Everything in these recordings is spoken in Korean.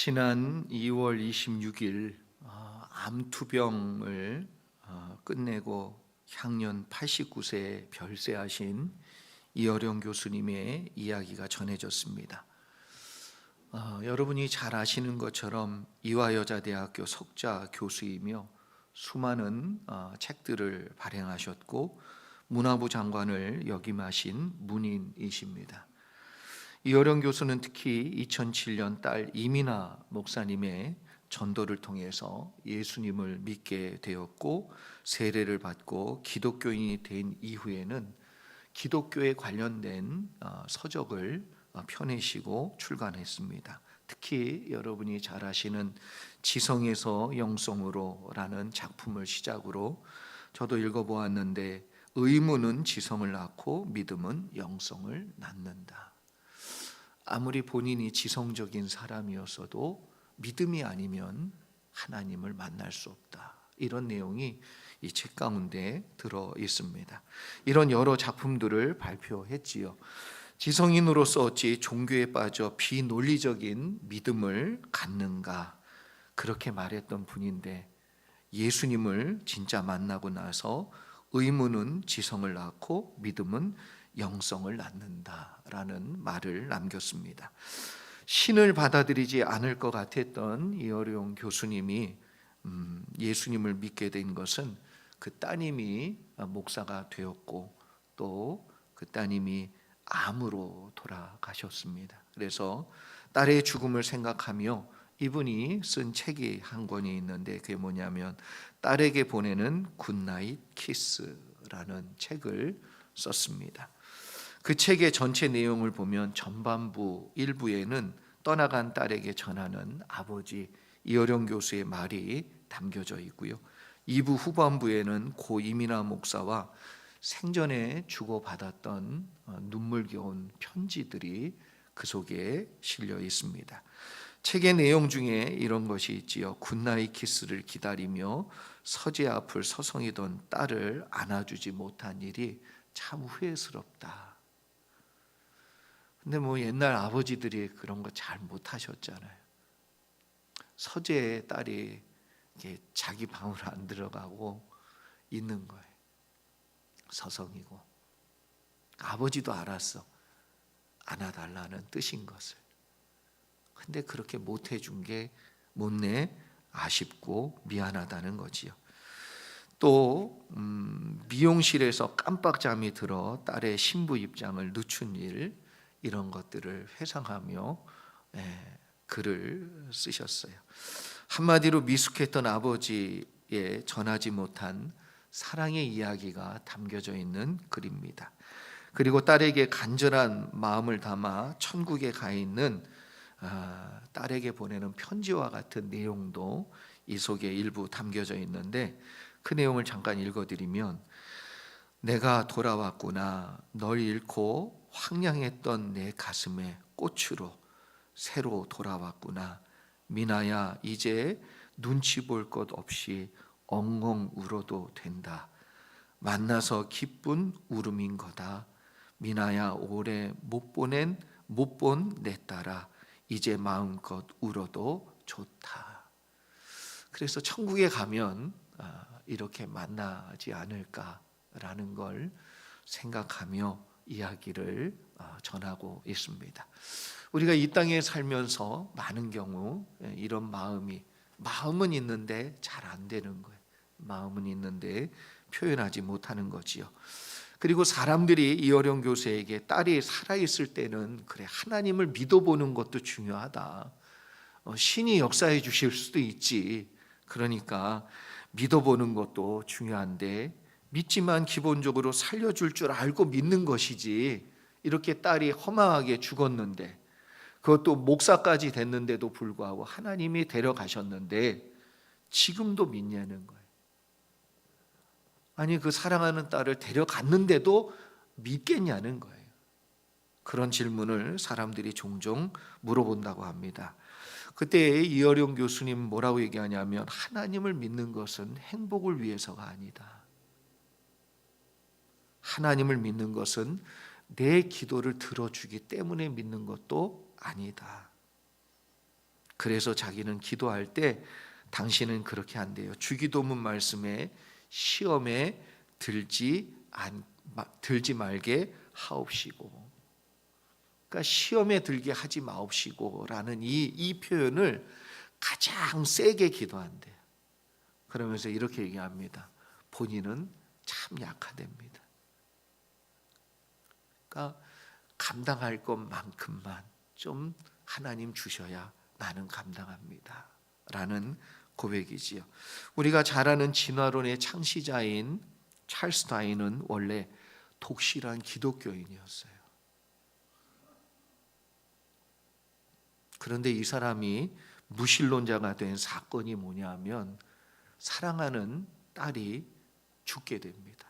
지난 2월 26일 암투병을 끝내고 향년 89세에 별세하신 이어령 교수님의 이야기가 전해졌습니다. 여러분이 잘 아시는 것처럼 이화여자대학교 석좌 교수이며 수많은 책들을 발행하셨고 문화부 장관을 역임하신 문인이십니다. 이어령 교수는 특히 2007년 딸 이민아 목사님의 전도를 통해서 예수님을 믿게 되었고 세례를 받고 기독교인이 된 이후에는 기독교에 관련된 서적을 펴내시고 출간했습니다. 특히 여러분이 잘 아시는 지성에서 영성으로라는 작품을 시작으로 저도 읽어보았는데, 의문은 지성을 낳고 믿음은 영성을 낳는다. 아무리 본인이 지성적인 사람이었어도 믿음이 아니면 하나님을 만날 수 없다. 이런 내용이 이 책 가운데 들어 있습니다. 이런 여러 작품들을 발표했지요. 지성인으로서 어찌 종교에 빠져 비논리적인 믿음을 갖는가, 그렇게 말했던 분인데, 예수님을 진짜 만나고 나서 의문은 지성을 낳고 믿음은 영성을 낳는다라는 말을 남겼습니다. 신을 받아들이지 않을 것 같았던 이어령 교수님이 예수님을 믿게 된 것은 그 따님이 목사가 되었고 또 그 따님이 암으로 돌아가셨습니다. 그래서 딸의 죽음을 생각하며 이분이 쓴 책이 한 권이 있는데, 그게 뭐냐면 딸에게 보내는 굿나잇 키스라는 책을 썼습니다. 그 책의 전체 내용을 보면 전반부 일부에는 떠나간 딸에게 전하는 아버지 이어령 교수의 말이 담겨져 있고요. 2부 후반부에는 고 이민아 목사와 생전에 주고받았던 눈물겨운 편지들이 그 속에 실려 있습니다. 책의 내용 중에 이런 것이 있지요. 굿나잇 키스를 기다리며 서재 앞을 서성이던 딸을 안아주지 못한 일이 참 후회스럽다. 근데 옛날 아버지들이 그런 거 잘 못하셨잖아요. 서재에 딸이 이렇게 자기 방으로 안 들어가고 있는 거예요. 서성이고. 아버지도 알았어. 안아달라는 뜻인 것을. 근데 그렇게 못해준 게 못내 아쉽고 미안하다는 거지요. 또 미용실에서 깜빡 잠이 들어 딸의 신부 입장을 늦춘 일, 이런 것들을 회상하며 글을 쓰셨어요. 한마디로 미숙했던 아버지의 전하지 못한 사랑의 이야기가 담겨져 있는 글입니다. 그리고 딸에게 간절한 마음을 담아 천국에 가 있는 딸에게 보내는 편지와 같은 내용도 이 속에 일부 담겨져 있는데, 그 내용을 잠깐 읽어드리면, 내가 돌아왔구나. 널 잃고 황량했던 내 가슴에 꽃으로 새로 돌아왔구나. 미나야, 이제 눈치 볼 것 없이 엉엉 울어도 된다. 만나서 기쁜 울음인 거다. 미나야, 오래 못 본 내 딸아, 이제 마음껏 울어도 좋다. 그래서 천국에 가면 이렇게 만나지 않을까라는 걸 생각하며 이야기를 전하고 있습니다. 우리가 이 땅에 살면서 많은 경우 이런 마음은 있는데 잘 안 되는 거예요. 마음은 있는데 표현하지 못하는 거지요. 그리고 사람들이 이어령 교수에게 딸이 살아있을 때는 그래, 하나님을 믿어보는 것도 중요하다. 신이 역사해 주실 수도 있지. 그러니까 믿어보는 것도 중요한데, 믿지만 기본적으로 살려줄 줄 알고 믿는 것이지, 이렇게 딸이 허망하게 죽었는데, 그것도 목사까지 됐는데도 불구하고 하나님이 데려가셨는데 지금도 믿냐는 거예요. 아니, 그 사랑하는 딸을 데려갔는데도 믿겠냐는 거예요. 그런 질문을 사람들이 종종 물어본다고 합니다. 그때 이어령 교수님 뭐라고 얘기하냐면, 하나님을 믿는 것은 행복을 위해서가 아니다. 하나님을 믿는 것은 내 기도를 들어주기 때문에 믿는 것도 아니다. 그래서 자기는 기도할 때 당신은 그렇게 한대요. 주기도문 말씀에 시험에 들지 말게 하옵시고, 그러니까 시험에 들게 하지 마옵시고라는 이 표현을 가장 세게 기도한대요. 그러면서 이렇게 얘기합니다. 본인은 참 약하답니다. 그러니까 감당할 것만큼만 좀 하나님 주셔야 나는 감당합니다 라는 고백이지요. 우리가 잘 아는 진화론의 창시자인 찰스 다윈은 원래 독실한 기독교인이었어요. 그런데 이 사람이 무신론자가 된 사건이 뭐냐면 사랑하는 딸이 죽게 됩니다.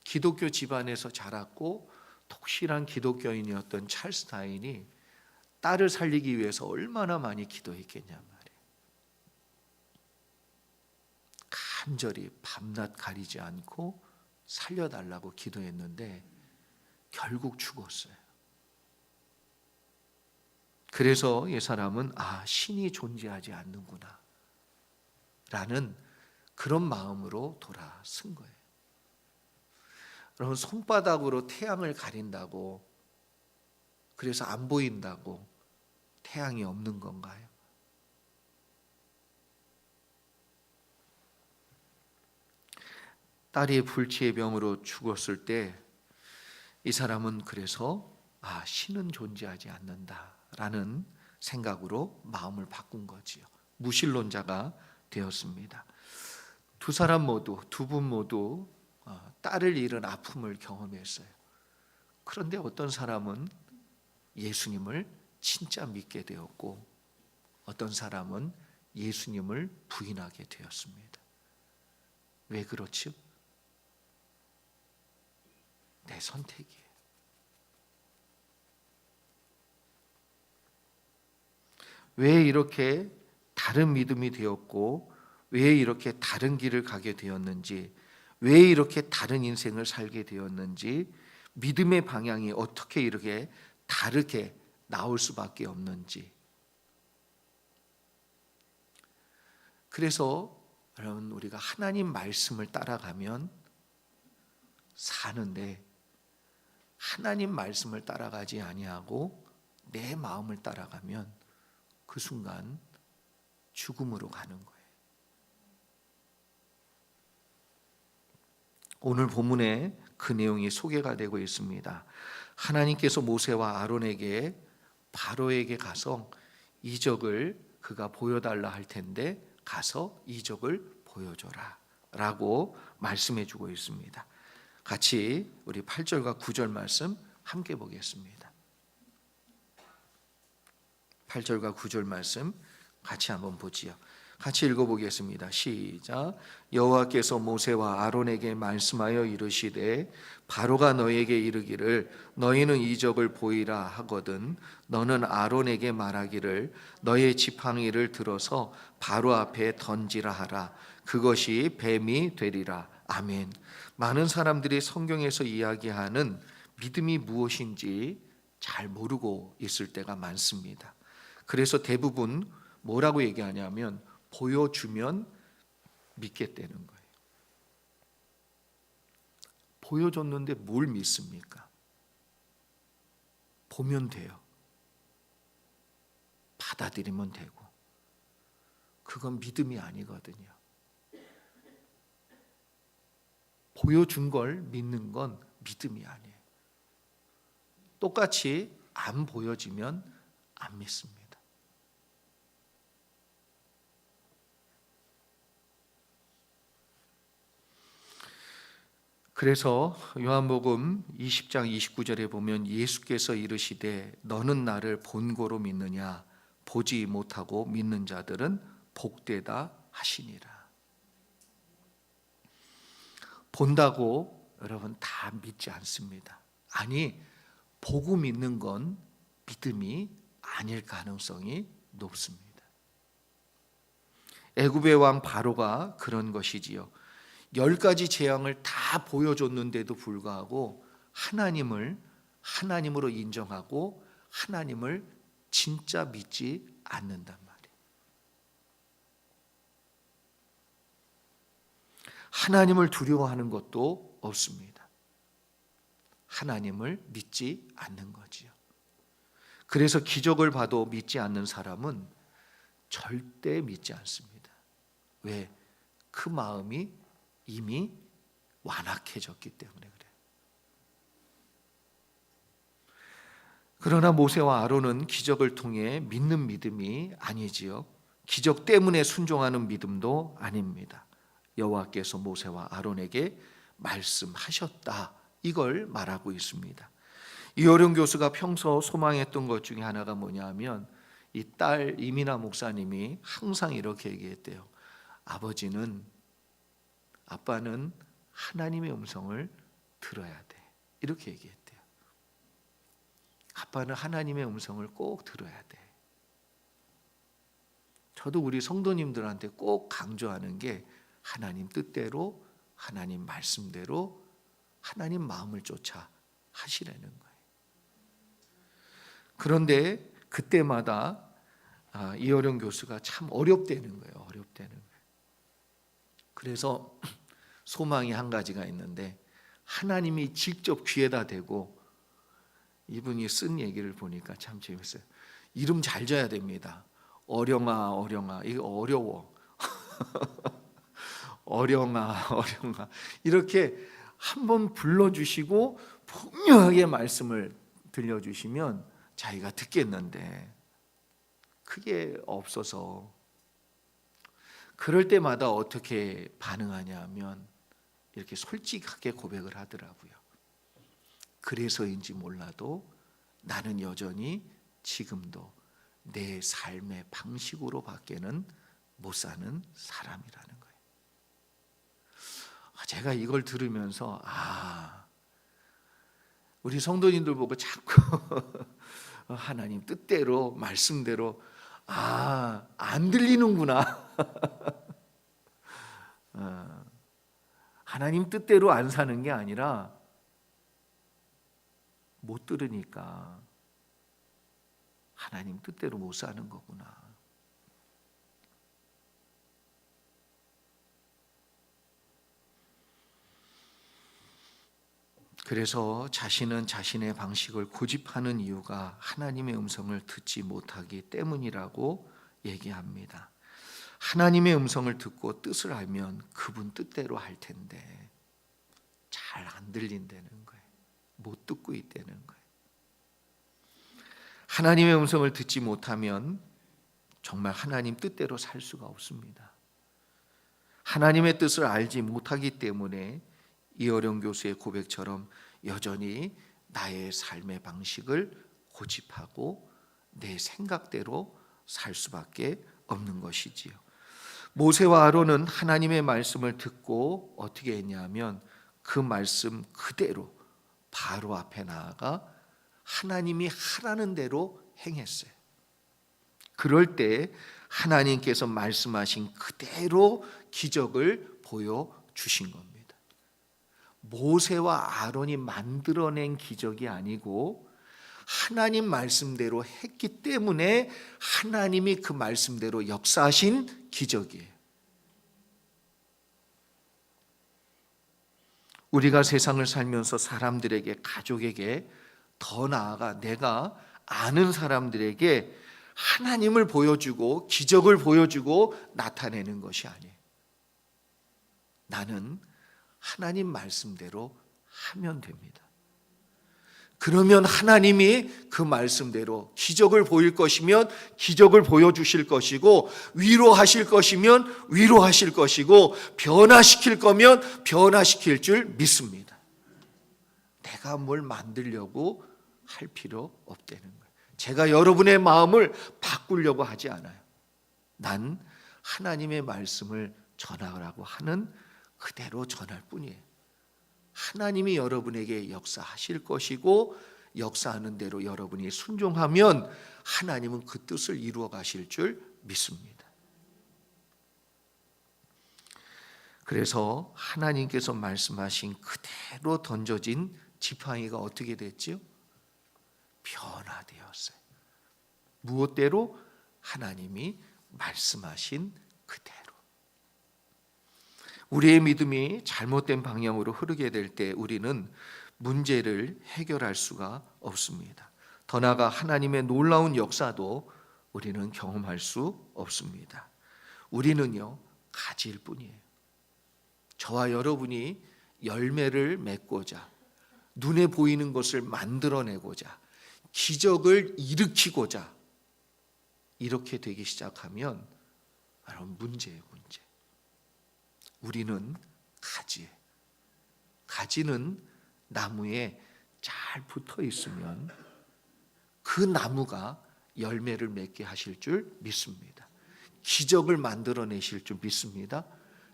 기독교 집안에서 자랐고 독실한 기독교인이었던 찰스 다윈이 딸을 살리기 위해서 얼마나 많이 기도했겠냐 말이에요. 간절히 밤낮 가리지 않고 살려달라고 기도했는데 결국 죽었어요. 그래서 이 사람은 신이 존재하지 않는구나 라는 그런 마음으로 돌아선 거예요. 여러분, 손바닥으로 태양을 가린다고 그래서 안 보인다고 태양이 없는 건가요? 딸이 불치의 병으로 죽었을 때 이 사람은 그래서 신은 존재하지 않는다라는 생각으로 마음을 바꾼 거지요. 무신론자가 되었습니다. 두 분 모두 딸을 잃은 아픔을 경험했어요. 그런데 어떤 사람은 예수님을 진짜 믿게 되었고 어떤 사람은 예수님을 부인하게 되었습니다. 왜 그렇죠? 내 선택이에요. 왜 이렇게 다른 믿음이 되었고 왜 이렇게 다른 길을 가게 되었는지, 왜 이렇게 다른 인생을 살게 되었는지, 믿음의 방향이 어떻게 이렇게 다르게 나올 수밖에 없는지. 그래서 여러분, 우리가 하나님 말씀을 따라가면 사는데 하나님 말씀을 따라가지 아니하고 내 마음을 따라가면 그 순간 죽음으로 가는 거예요. 오늘 본문에 그 내용이 소개가 되고 있습니다. 하나님께서 모세와 아론에게 바로에게 가서 이적을 그가 보여달라 할 텐데 가서 이적을 보여줘라 라고 말씀해 주고 있습니다. 같이 우리 8절과 9절 말씀 함께 보겠습니다. 8절과 9절 말씀 같이 한번 보지요. 같이 읽어보겠습니다. 시작. 여호와께서 모세와 아론에게 말씀하여 이르시되 바로가 너에게 이르기를 너희는 이적을 보이라 하거든 너는 아론에게 말하기를 너의 지팡이를 들어서 바로 앞에 던지라 하라. 그것이 뱀이 되리라. 아멘. 많은 사람들이 성경에서 이야기하는 믿음이 무엇인지 잘 모르고 있을 때가 많습니다. 그래서 대부분 뭐라고 얘기하냐면 보여주면 믿겠다는 거예요. 보여줬는데 뭘 믿습니까? 보면 돼요. 받아들이면 되고. 그건 믿음이 아니거든요. 보여준 걸 믿는 건 믿음이 아니에요. 똑같이 안 보여지면 안 믿습니다. 그래서 요한복음 20장 29절에 보면 예수께서 이르시되 너는 나를 본고로 믿느냐 보지 못하고 믿는 자들은 복되다 하시니라. 본다고 여러분 다 믿지 않습니다. 아니, 보고 믿는 건 믿음이 아닐 가능성이 높습니다. 애굽의 왕 바로가 그런 것이지요. 10가지 재앙을 다 보여줬는데도 불구하고 하나님을 하나님으로 인정하고 하나님을 진짜 믿지 않는단 말이에요. 하나님을 두려워하는 것도 없습니다. 하나님을 믿지 않는 거지요. 그래서 기적을 봐도 믿지 않는 사람은 절대 믿지 않습니다. 왜? 그 마음이 이미 완악해졌기 때문에 그래요. 그러나 모세와 아론은 기적을 통해 믿는 믿음이 아니지요. 기적 때문에 순종하는 믿음도 아닙니다. 여호와께서 모세와 아론에게 말씀하셨다, 이걸 말하고 있습니다. 이어령 교수가 평소 소망했던 것 중에 하나가 뭐냐면 이 딸 이민아 목사님이 항상 이렇게 얘기했대요. 아빠는 하나님의 음성을 들어야 돼, 이렇게 얘기했대요. 아빠는 하나님의 음성을 꼭 들어야 돼. 저도 우리 성도님들한테 꼭 강조하는 게 하나님 뜻대로, 하나님 말씀대로, 하나님 마음을 쫓아 하시라는 거예요. 그런데 그때마다 이어령 교수가 참 어렵다는 거예요. 그래서 소망이 한 가지가 있는데, 하나님이 직접 귀에다 대고, 이분이 쓴 얘기를 보니까 참 재밌어요. 이름 잘 져야 됩니다. 어령아, 이거 어려워. 어령아 이렇게 한번 불러주시고 분명하게 말씀을 들려주시면 자기가 듣겠는데 그게 없어서, 그럴 때마다 어떻게 반응하냐 하면 이렇게 솔직하게 고백을 하더라고요. 그래서인지 몰라도 나는 여전히 지금도 내 삶의 방식으로 밖에는 못 사는 사람이라는 거예요. 제가 이걸 들으면서 우리 성도님들 보고 자꾸 하나님 뜻대로, 말씀대로 안 들리는구나. 하나님 뜻대로 안 사는 게 아니라 못 들으니까 하나님 뜻대로 못 사는 거구나. 그래서 자신은 자신의 방식을 고집하는 이유가 하나님의 음성을 듣지 못하기 때문이라고 얘기합니다. 하나님의 음성을 듣고 뜻을 알면 그분 뜻대로 할 텐데 잘 안 들린다는 거예요. 못 듣고 있다는 거예요. 하나님의 음성을 듣지 못하면 정말 하나님 뜻대로 살 수가 없습니다. 하나님의 뜻을 알지 못하기 때문에 이어령 교수의 고백처럼 여전히 나의 삶의 방식을 고집하고 내 생각대로 살 수밖에 없는 것이지요. 모세와 아론은 하나님의 말씀을 듣고 어떻게 했냐면 그 말씀 그대로 바로 앞에 나아가 하나님이 하라는 대로 행했어요. 그럴 때 하나님께서 말씀하신 그대로 기적을 보여주신 겁니다. 모세와 아론이 만들어낸 기적이 아니고 하나님 말씀대로 했기 때문에 하나님이 그 말씀대로 역사하신 기적이에요. 우리가 세상을 살면서 사람들에게, 가족에게, 더 나아가 내가 아는 사람들에게 하나님을 보여주고 기적을 보여주고 나타내는 것이 아니에요. 나는 하나님 말씀대로 하면 됩니다. 그러면 하나님이 그 말씀대로 기적을 보일 것이면 기적을 보여주실 것이고, 위로하실 것이면 위로하실 것이고, 변화시킬 거면 변화시킬 줄 믿습니다. 내가 뭘 만들려고 할 필요 없다는 거예요. 제가 여러분의 마음을 바꾸려고 하지 않아요. 난 하나님의 말씀을 전하라고 하는 그대로 전할 뿐이에요. 하나님이 여러분에게 역사하실 것이고, 역사하는 대로 여러분이 순종하면 하나님은 그 뜻을 이루어 가실 줄 믿습니다. 그래서 하나님께서 말씀하신 그대로 던져진 지팡이가 어떻게 됐죠? 변화되었어요. 무엇대로? 하나님이 말씀하신 그대로. 우리의 믿음이 잘못된 방향으로 흐르게 될 때 우리는 문제를 해결할 수가 없습니다. 더 나아가 하나님의 놀라운 역사도 우리는 경험할 수 없습니다. 우리는요, 가지일 뿐이에요. 저와 여러분이 열매를 맺고자, 눈에 보이는 것을 만들어내고자, 기적을 일으키고자 이렇게 되기 시작하면 바로 문제예요, 문제. 우리는 가지예요. 가지는 나무에 잘 붙어 있으면 그 나무가 열매를 맺게 하실 줄 믿습니다. 기적을 만들어내실 줄 믿습니다.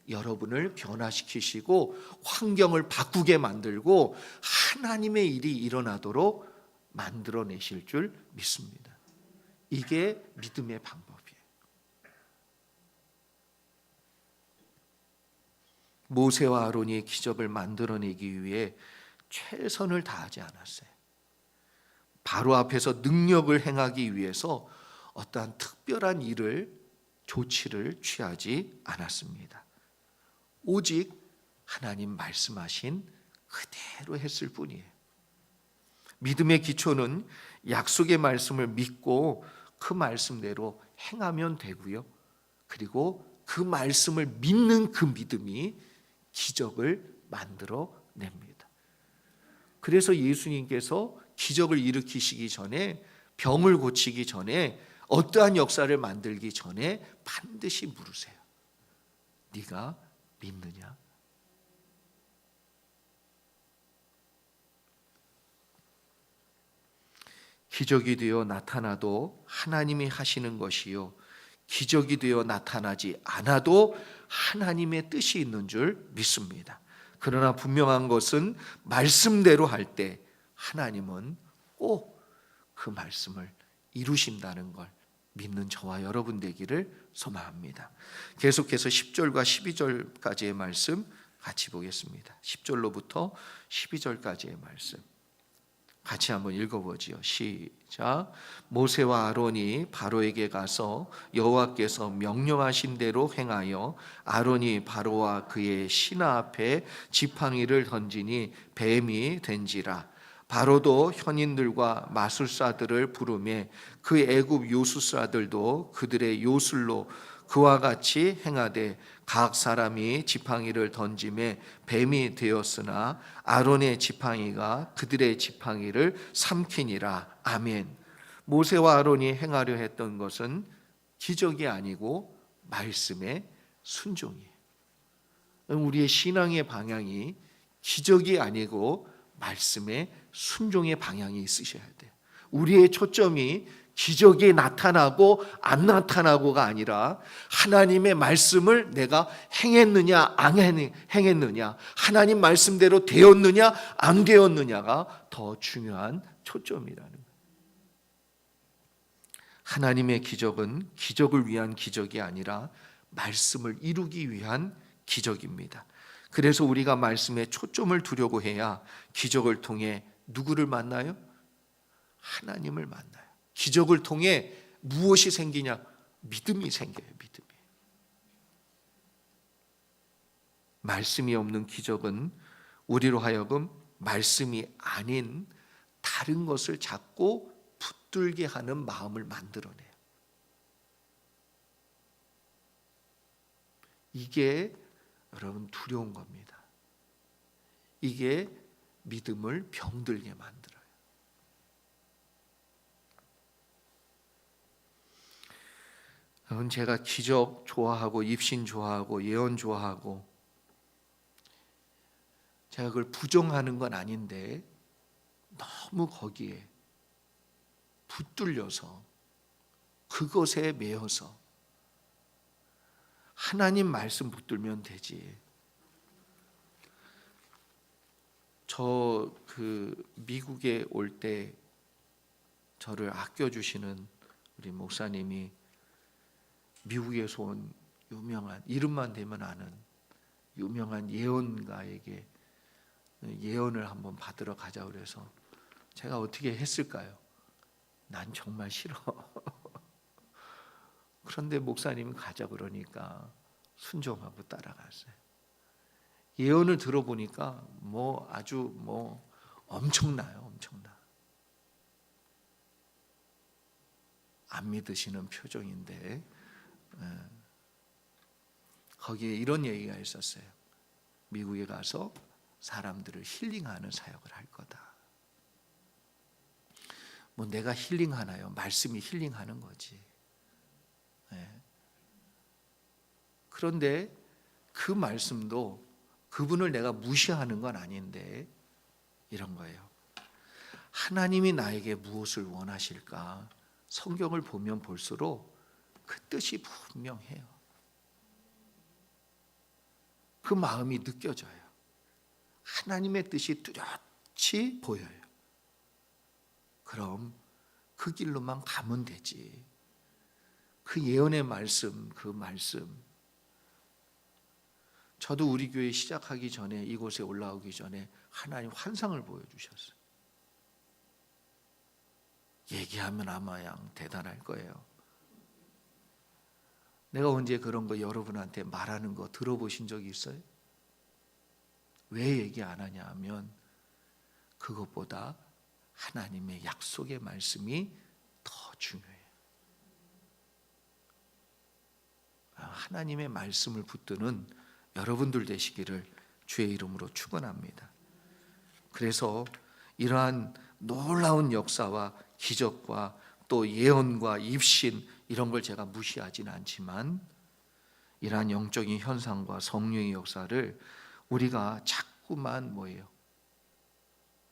여러분을 변화시키시고 환경을 바꾸게 만들고 하나님의 일이 일어나도록 만들어내실 줄 믿습니다. 이게 믿음의 방법이에요. 모세와 아론이 기적을 만들어내기 위해 최선을 다하지 않았어요. 바로 앞에서 능력을 행하기 위해서 어떠한 특별한 조치를 취하지 않았습니다. 오직 하나님 말씀하신 그대로 했을 뿐이에요. 믿음의 기초는 약속의 말씀을 믿고 그 말씀대로 행하면 되고요. 그리고 그 말씀을 믿는 그 믿음이 기적을 만들어냅니다. 그래서 예수님께서 기적을 일으키시기 전에, 병을 고치기 전에, 어떠한 역사를 만들기 전에 반드시 물으세요. 네가 믿느냐? 기적이 되어 나타나도 하나님이 하시는 것이요, 기적이 되어 나타나지 않아도 하나님의 뜻이 있는 줄 믿습니다. 그러나 분명한 것은 말씀대로 할 때 하나님은 꼭 그 말씀을 이루신다는 걸 믿는 저와 여러분 되기를 소망합니다. 계속해서 10절과 12절까지의 말씀 같이 보겠습니다. 10절로부터 12절까지의 말씀 같이 한번 읽어보지요. 시작. 모세와 아론이 바로에게 가서 여호와께서 명령하신 대로 행하여 아론이 바로와 그의 신하 앞에 지팡이를 던지니 뱀이 된지라. 바로도 현인들과 마술사들을 부르매 그 애굽 요술사들도 그들의 요술로 그와 같이 행하되 각 사람이 지팡이를 던짐에 뱀이 되었으나 아론의 지팡이가 그들의 지팡이를 삼키니라. 아멘. 모세와 아론이 행하려 했던 것은 기적이 아니고 말씀의 순종이에요. 우리의 신앙의 방향이 기적이 아니고 말씀의 순종의 방향이 있으셔야 돼요. 우리의 초점이 기적이 나타나고 안 나타나고가 아니라 하나님의 말씀을 내가 행했느냐 안 행했느냐, 하나님 말씀대로 되었느냐 안 되었느냐가 더 중요한 초점이라는 거예요. 하나님의 기적은 기적을 위한 기적이 아니라 말씀을 이루기 위한 기적입니다. 그래서 우리가 말씀에 초점을 두려고 해야 기적을 통해 누구를 만나요? 하나님을 만나요. 기적을 통해 무엇이 생기냐? 믿음이 생겨요. 믿음이. 말씀이 없는 기적은 우리로 하여금 말씀이 아닌 다른 것을 자꾸 붙들게 하는 마음을 만들어내요. 이게 여러분 두려운 겁니다. 이게 믿음을 병들게 만들어요. 여러분, 제가 기적 좋아하고 입신 좋아하고 예언 좋아하고 제가 그걸 부정하는 건 아닌데 너무 거기에 붙들려서 그것에 매여서 하나님 말씀 붙들면 되지. 저 미국에 올 때 저를 아껴주시는 우리 목사님이 미국에서 온 유명한, 이름만 대면 아는 유명한 예언가에게 예언을 한번 받으러 가자 그래서 제가 어떻게 했을까요? 난 정말 싫어. 그런데 목사님이 가자 그러니까 순종하고 따라갔어요. 예언을 들어보니까 아주 엄청나요. 엄청나. 안 믿으시는 표정인데 거기에 이런 얘기가 있었어요. 미국에 가서 사람들을 힐링하는 사역을 할 거다. 내가 힐링하나요? 말씀이 힐링하는 거지. 그런데 그 말씀도 그분을 내가 무시하는 건 아닌데 이런 거예요. 하나님이 나에게 무엇을 원하실까? 성경을 보면 볼수록 그 뜻이 분명해요. 그 마음이 느껴져요. 하나님의 뜻이 뚜렷이 보여요. 그럼 그 길로만 가면 되지. 그 예언의 말씀, 그 말씀. 저도 우리 교회 시작하기 전에, 이곳에 올라오기 전에 하나님 환상을 보여주셨어요. 얘기하면 아마 대단할 거예요. 내가 언제 그런 거 여러분한테 말하는 거 들어보신 적이 있어요? 왜 얘기 안 하냐 하면 그것보다 하나님의 약속의 말씀이 더 중요해요. 하나님의 말씀을 붙드는 여러분들 되시기를 주의 이름으로 축원합니다. 그래서 이러한 놀라운 역사와 기적과 또 예언과 입신 이런 걸 제가 무시하지는 않지만 이러한 영적인 현상과 성령의 역사를 우리가 자꾸만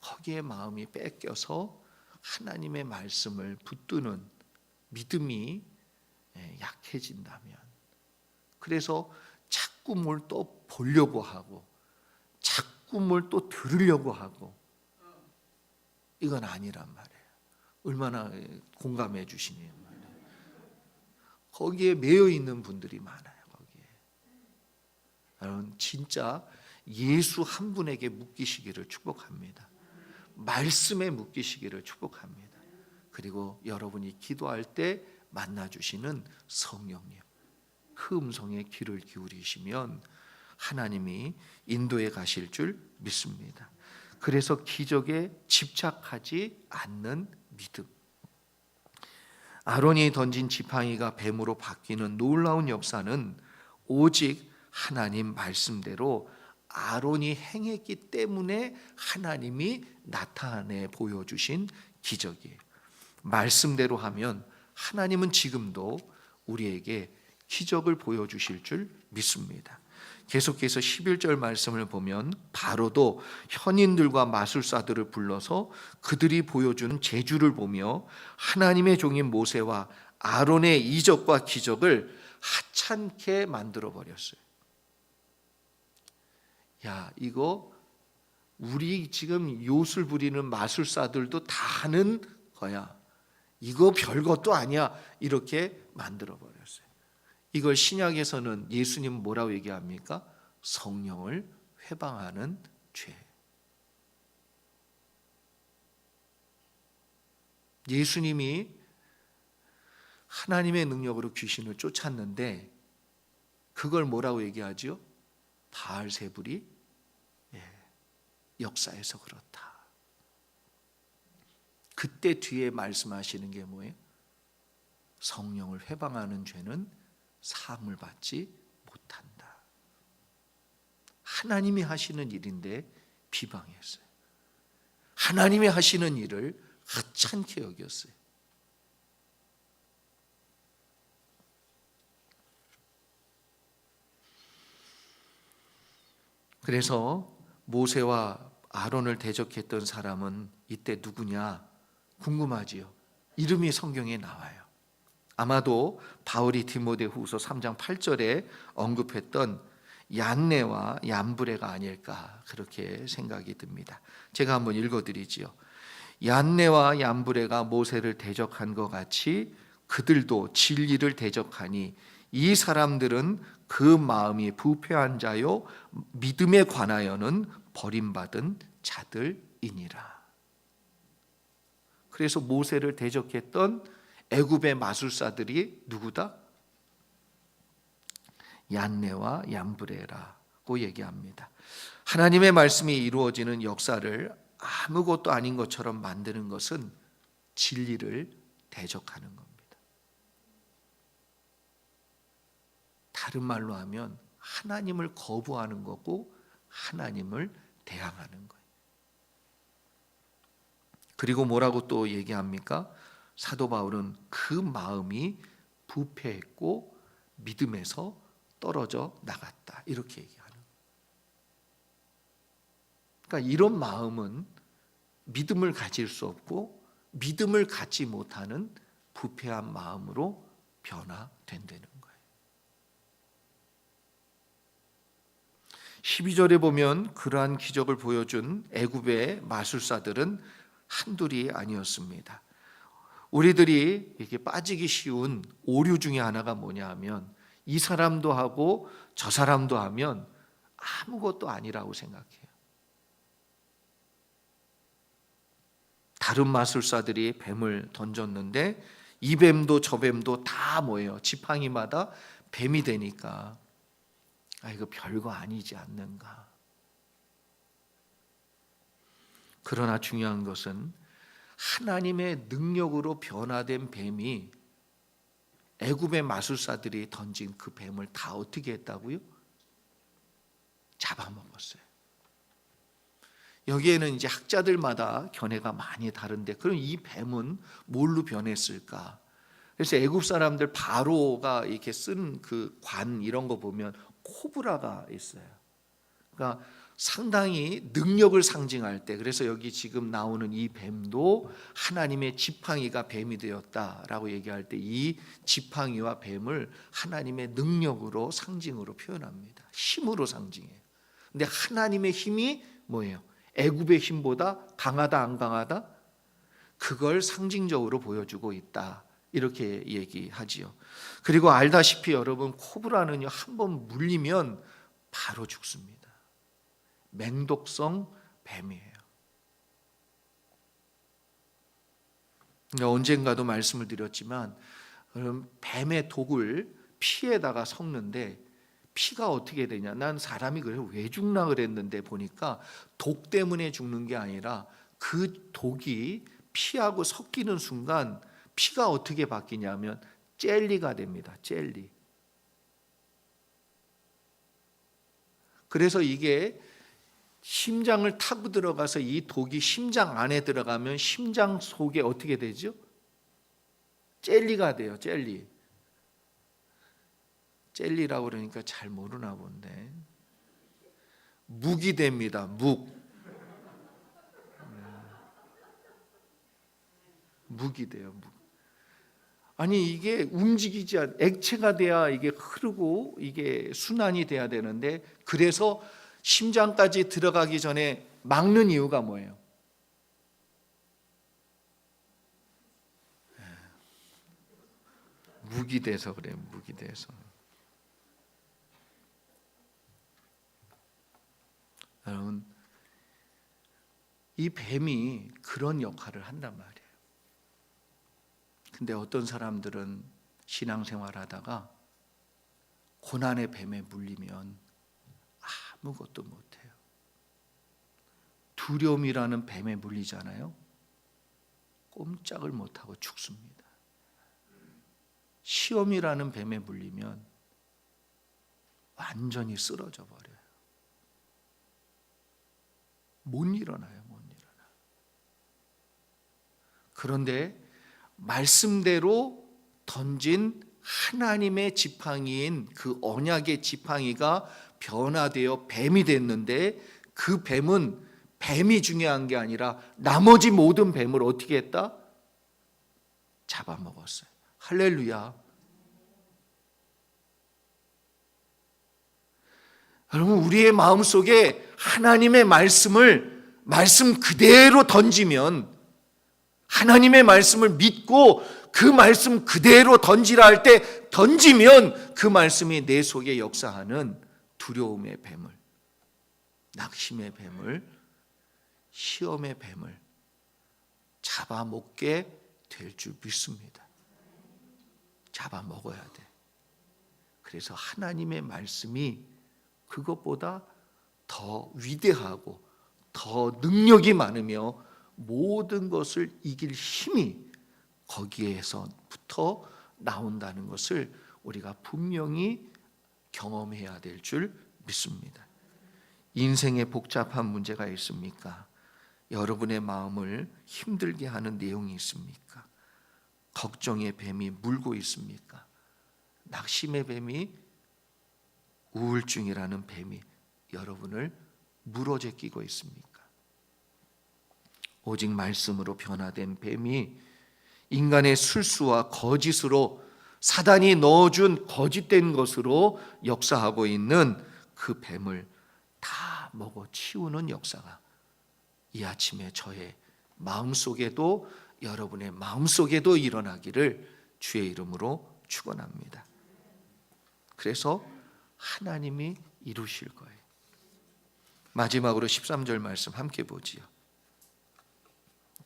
거기에 마음이 뺏겨서 하나님의 말씀을 붙드는 믿음이 약해진다면, 그래서 자꾸 뭘 또 보려고 하고 자꾸 뭘 또 들으려고 하고, 이건 아니란 말이에요. 얼마나 공감해 주시니 말이에요. 거기에 매여 있는 분들이 많아요. 거기에 여러분 진짜 예수 한 분에게 묶이시기를 축복합니다. 말씀에 묶이시기를 축복합니다. 그리고 여러분이 기도할 때 만나주시는 성령님, 그 음성에 귀를 기울이시면 하나님이 인도해 가실 줄 믿습니다. 그래서 기적에 집착하지 않는 믿음. 아론이 던진 지팡이가 뱀으로 바뀌는 놀라운 역사는 오직 하나님 말씀대로 아론이 행했기 때문에 하나님이 나타내 보여주신 기적이에요. 말씀대로 하면 하나님은 지금도 우리에게 기적을 보여주실 줄 믿습니다. 계속해서 11절 말씀을 보면 바로도 현인들과 마술사들을 불러서 그들이 보여주는 재주를 보며 하나님의 종인 모세와 아론의 이적과 기적을 하찮게 만들어 버렸어요. 야, 이거 우리 지금 요술 부리는 마술사들도 다 하는 거야. 이거 별것도 아니야. 이렇게 만들어 버렸어요. 이걸 신약에서는 예수님은 뭐라고 얘기합니까? 성령을 회방하는 죄. 예수님이 하나님의 능력으로 귀신을 쫓았는데 그걸 뭐라고 얘기하죠? 바알세불이 역사에서 그렇다. 그때 뒤에 말씀하시는 게 뭐예요? 성령을 회방하는 죄는 사함을 받지 못한다. 하나님이 하시는 일인데 비방했어요. 하나님이 하시는 일을 하찮게 여겼어요. 그래서 모세와 아론을 대적했던 사람은 이때 누구냐 궁금하지요. 이름이 성경에 나와요. 아마도 바울이 디모데후서 3장 8절에 언급했던 얀네와 얀브레가 아닐까 그렇게 생각이 듭니다. 제가 한번 읽어드리지요. 얀네와 얀브레가 모세를 대적한 것 같이 그들도 진리를 대적하니 이 사람들은 그 마음이 부패한 자요 믿음에 관하여는 버림받은 자들이니라. 그래서 모세를 대적했던 애굽의 마술사들이 누구다? 얀네와 얀브레라고 얘기합니다. 하나님의 말씀이 이루어지는 역사를 아무것도 아닌 것처럼 만드는 것은 진리를 대적하는 겁니다. 다른 말로 하면 하나님을 거부하는 거고 하나님을 대항하는 거예요. 그리고 뭐라고 또 얘기합니까? 사도 바울은 그 마음이 부패했고 믿음에서 떨어져 나갔다, 이렇게 얘기하는 거예요. 그러니까 이런 마음은 믿음을 가질 수 없고 믿음을 갖지 못하는 부패한 마음으로 변화된다는 거예요. 12절에 보면 그러한 기적을 보여준 애굽의 마술사들은 한둘이 아니었습니다. 우리들이 이렇게 빠지기 쉬운 오류 중에 하나가 뭐냐 하면 이 사람도 하고 저 사람도 하면 아무것도 아니라고 생각해요. 다른 마술사들이 뱀을 던졌는데 이 뱀도 저 뱀도 다 뭐예요? 지팡이마다 뱀이 되니까 이거 별거 아니지 않는가. 그러나 중요한 것은 하나님의 능력으로 변화된 뱀이 애굽의 마술사들이 던진 그 뱀을 다 어떻게 했다고요? 잡아먹었어요. 여기에는 이제 학자들마다 견해가 많이 다른데, 그럼 이 뱀은 뭘로 변했을까? 그래서 애굽 사람들 바로가 이렇게 쓴 그 관 이런 거 보면 코브라가 있어요. 그러니까 상당히 능력을 상징할 때, 그래서 여기 지금 나오는 이 뱀도 하나님의 지팡이가 뱀이 되었다라고 얘기할 때 이 지팡이와 뱀을 하나님의 능력으로 상징으로 표현합니다. 힘으로 상징해요. 근데 하나님의 힘이 뭐예요? 애굽의 힘보다 강하다 안 강하다? 그걸 상징적으로 보여주고 있다, 이렇게 얘기하지요. 그리고 알다시피 여러분, 코브라는요 한번 물리면 바로 죽습니다. 맹독성 뱀이에요. 언젠가도 말씀을 드렸지만 뱀의 독을 피에다가 섞는데 피가 어떻게 되냐, 난 사람이 그래 왜 죽나 그랬는데 보니까 독 때문에 죽는 게 아니라 그 독이 피하고 섞이는 순간 피가 어떻게 바뀌냐면 젤리가 됩니다. 젤리. 그래서 이게 심장을 타고 들어가서 이 독이 심장 안에 들어가면 심장 속에 어떻게 되죠? 젤리가 돼요. 젤리. 젤리라고 그러니까 잘 모르나 본데 묵이 됩니다. 묵이 돼요. 묵. 아니 이게 움직이지 않, 액체가 돼야 이게 흐르고 이게 순환이 돼야 되는데, 그래서 심장까지 들어가기 전에 막는 이유가 뭐예요? 묵이 돼서 그래요. 묵이 돼서. 여러분, 이 뱀이 그런 역할을 한단 말이에요. 근데 어떤 사람들은 신앙생활하다가 고난의 뱀에 물리면 아무것도 못해요. 두려움이라는 뱀에 물리잖아요. 꼼짝을 못하고 죽습니다. 시험이라는 뱀에 물리면 완전히 쓰러져 버려요. 못 일어나요. 못 일어나. 그런데 말씀대로 던진 하나님의 지팡이인 그 언약의 지팡이가 변화되어 뱀이 됐는데, 그 뱀은 뱀이 중요한 게 아니라 나머지 모든 뱀을 어떻게 했다? 잡아먹었어요. 할렐루야. 여러분, 우리의 마음속에 하나님의 말씀을 말씀 그대로 던지면, 하나님의 말씀을 믿고 그 말씀 그대로 던지라 할 때 던지면 그 말씀이 내 속에 역사하는 두려움의 뱀을, 낙심의 뱀을, 시험의 뱀을 잡아먹게 될 줄 믿습니다. 잡아먹어야 돼. 그래서 하나님의 말씀이 그것보다 더 위대하고 더 능력이 많으며 모든 것을 이길 힘이 거기에서부터 나온다는 것을 우리가 분명히 경험해야 될 줄 믿습니다. 인생에 복잡한 문제가 있습니까? 여러분의 마음을 힘들게 하는 내용이 있습니까? 걱정의 뱀이 물고 있습니까? 낙심의 뱀이, 우울증이라는 뱀이 여러분을 물어제끼고 있습니까? 오직 말씀으로 변화된 뱀이 인간의 술수와 거짓으로 사단이 넣어준 거짓된 것으로 역사하고 있는 그 뱀을 다 먹어 치우는 역사가 이 아침에 저의 마음속에도 여러분의 마음속에도 일어나기를 주의 이름으로 축원합니다. 그래서 하나님이 이루실 거예요. 마지막으로 13절 말씀 함께 보지요.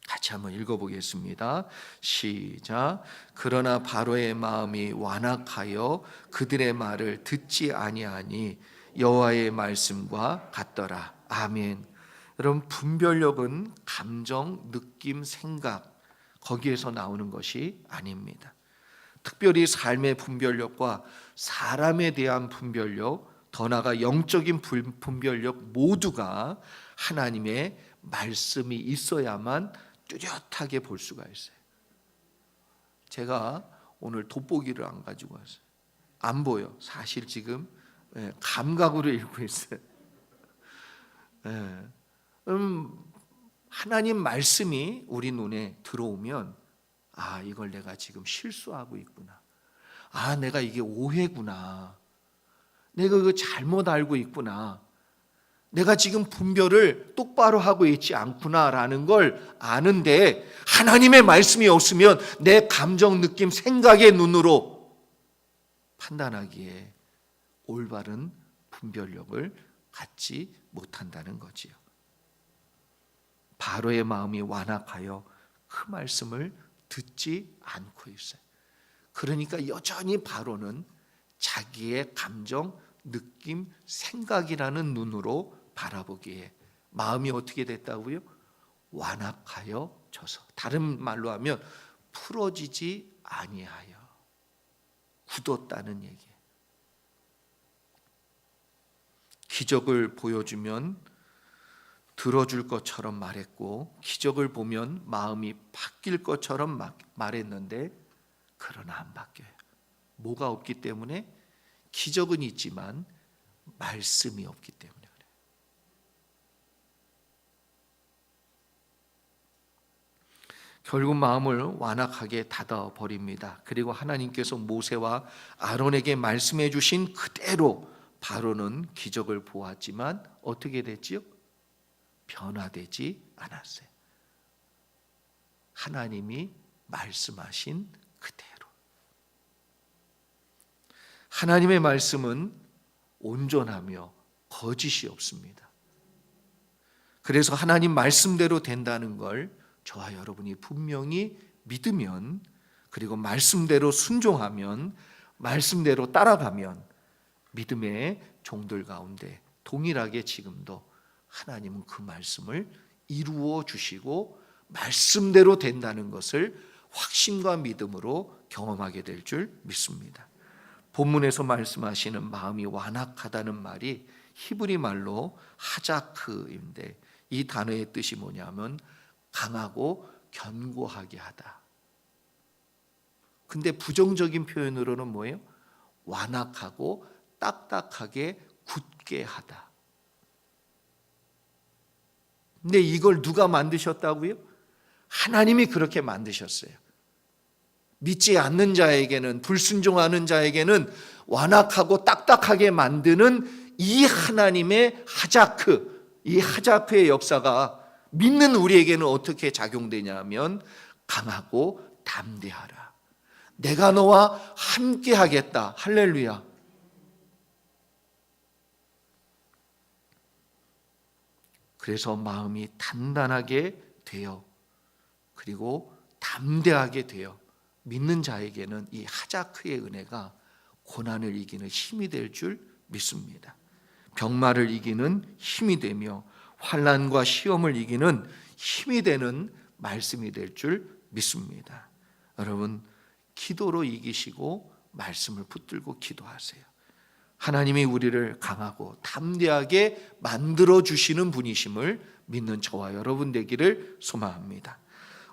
같이 한번 읽어보겠습니다. 시작. 그러나 바로의 마음이 완악하여 그들의 말을 듣지 아니하니 여호와의 말씀과 같더라. 아멘. 여러분, 분별력은 감정, 느낌, 생각 거기에서 나오는 것이 아닙니다. 특별히 삶의 분별력과 사람에 대한 분별력, 더 나아가 영적인 분별력 모두가 하나님의 말씀이 있어야만 뚜렷하게 볼 수가 있어요. 제가 오늘 돋보기를 안 가지고 왔어요. 안 보여. 사실 지금 감각으로 읽고 있어요. 하나님 말씀이 우리 눈에 들어오면 아, 이걸 내가 지금 실수하고 있구나. 아, 내가 이게 오해구나. 내가 이거 잘못 알고 있구나. 내가 지금 분별을 똑바로 하고 있지 않구나라는 걸 아는데 하나님의 말씀이 없으면 내 감정, 느낌, 생각의 눈으로 판단하기에 올바른 분별력을 갖지 못한다는 거지요. 바로의 마음이 완악하여 그 말씀을 듣지 않고 있어요. 그러니까 여전히 바로는 자기의 감정, 느낌, 생각이라는 눈으로 바라보기에 마음이 어떻게 됐다고요? 완악하여 져서, 다른 말로 하면 풀어지지 아니하여 굳었다는 얘기예요. 기적을 보여주면 들어줄 것처럼 말했고 기적을 보면 마음이 바뀔 것처럼 말했는데 그러나 안 바뀌어요. 뭐가 없기 때문에? 기적은 있지만 말씀이 없기 때문에 그래요. 결국 마음을 완악하게 닫아버립니다. 그리고 하나님께서 모세와 아론에게 말씀해 주신 그대로 바로는 기적을 보았지만 어떻게 됐지요? 변화되지 않았어요. 하나님이 말씀하신 그대로. 하나님의 말씀은 온전하며 거짓이 없습니다. 그래서 하나님 말씀대로 된다는 걸 저와 여러분이 분명히 믿으면, 그리고 말씀대로 순종하면, 말씀대로 따라가면 믿음의 종들 가운데 동일하게 지금도 하나님은 그 말씀을 이루어 주시고 말씀대로 된다는 것을 확신과 믿음으로 경험하게 될 줄 믿습니다. 본문에서 말씀하시는 마음이 완악하다는 말이 히브리 말로 하자크인데 이 단어의 뜻이 뭐냐면 강하고 견고하게 하다. 근데 부정적인 표현으로는 뭐예요? 완악하고 딱딱하게 굳게 하다. 근데 이걸 누가 만드셨다고요? 하나님이 그렇게 만드셨어요. 믿지 않는 자에게는, 불순종하는 자에게는 완악하고 딱딱하게 만드는 이 하나님의 하자크, 이 하자크의 역사가 믿는 우리에게는 어떻게 작용되냐 하면 강하고 담대하라. 내가 너와 함께 하겠다. 할렐루야. 그래서 마음이 단단하게 되어 그리고 담대하게 되어 믿는 자에게는 이 하자크의 은혜가 고난을 이기는 힘이 될 줄 믿습니다. 병마를 이기는 힘이 되며 환난과 시험을 이기는 힘이 되는 말씀이 될 줄 믿습니다. 여러분, 기도로 이기시고 말씀을 붙들고 기도하세요. 하나님이 우리를 강하고 담대하게 만들어 주시는 분이심을 믿는 저와 여러분 되기를 소망합니다.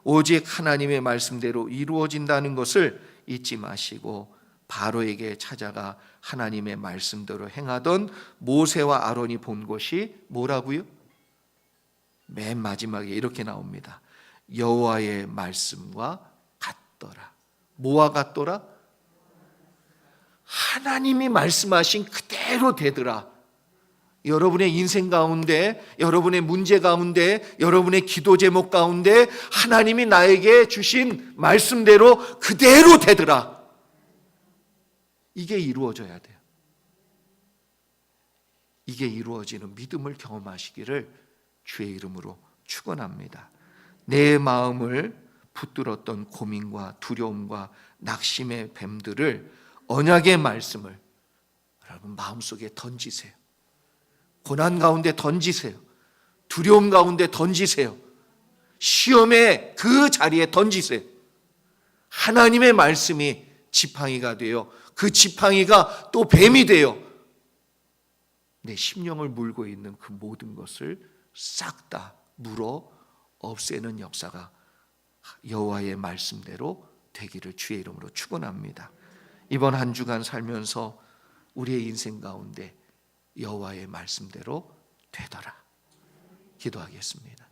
오직 하나님의 말씀대로 이루어진다는 것을 잊지 마시고 바로에게 찾아가 하나님의 말씀대로 행하던 모세와 아론이 본 것이 뭐라고요? 맨 마지막에 이렇게 나옵니다. 여호와의 말씀과 같더라. 뭐와 같더라? 하나님이 말씀하신 그대로 되더라. 여러분의 인생 가운데, 여러분의 문제 가운데, 여러분의 기도 제목 가운데 하나님이 나에게 주신 말씀대로 그대로 되더라. 이게 이루어져야 돼요. 이게 이루어지는 믿음을 경험하시기를 주의 이름으로 축원합니다. 내 마음을 붙들었던 고민과 두려움과 낙심의 뱀들을 언약의 말씀을 여러분 마음속에 던지세요. 고난 가운데 던지세요. 두려움 가운데 던지세요. 시험의 그 자리에 던지세요. 하나님의 말씀이 지팡이가 되어 그 지팡이가 또 뱀이 되어 내 심령을 물고 있는 그 모든 것을 싹 다 물어 없애는 역사가 여호와의 말씀대로 되기를 주의 이름으로 축원합니다. 이번 한 주간 살면서 우리의 인생 가운데 여호와의 말씀대로 되더라. 기도하겠습니다.